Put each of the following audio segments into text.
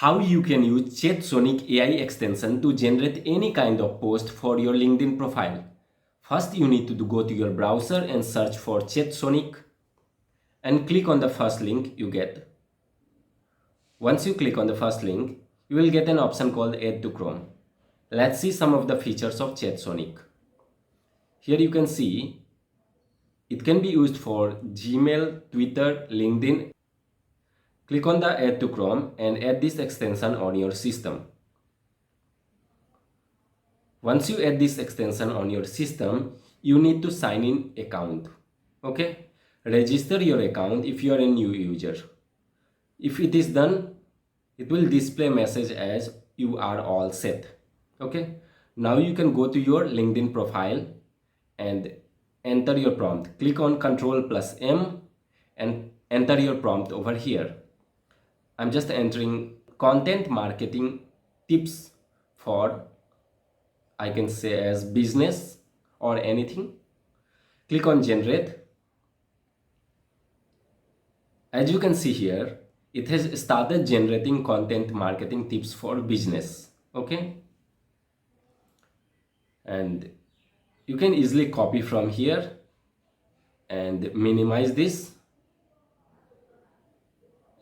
how you can use ChatSonic AI extension to generate any kind of post for your LinkedIn profile. First, you need to go to your browser and search for ChatSonic and click on the first link you get. Once you click on the first link, you will get an option called Add to Chrome. Let's see some of the features of ChatSonic. Here you can see it can be used for Gmail, Twitter, LinkedIn. Click on the Add to Chrome and add this extension on your system. Once you add this extension on your system, you need to sign in account. Okay? Register your account if you are a new user. If it is done, it will display message as you are all set. Okay? Now you can go to your LinkedIn profile and enter your prompt. Click on Ctrl+M and enter your prompt over here. I'm just entering content marketing tips for, I can say, as business or anything. Click on generate. As you can see here, it has started generating content marketing tips for business. Okay, and you can easily copy from here and minimize this,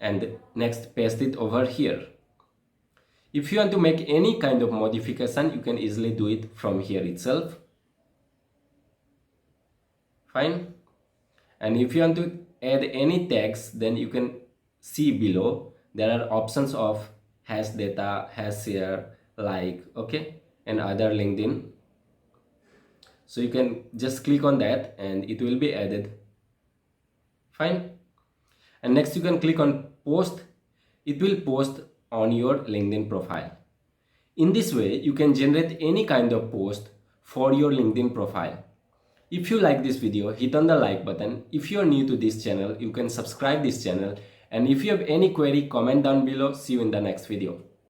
and next paste it over here. If you want to make any kind of modification, you can easily do it from here itself. Fine. And if you want to add any tags, then you can see below there are options of hash data, hash share, like, okay, and other LinkedIn. So you can just click on that and it will be added. Fine. And next you can click on post. It will post on your LinkedIn profile. In this way, you can generate any kind of post for your LinkedIn profile. If you like this video, hit on the like button. If you are new to this channel, you can subscribe this channel. And if you have any query, comment down below. See you in the next video.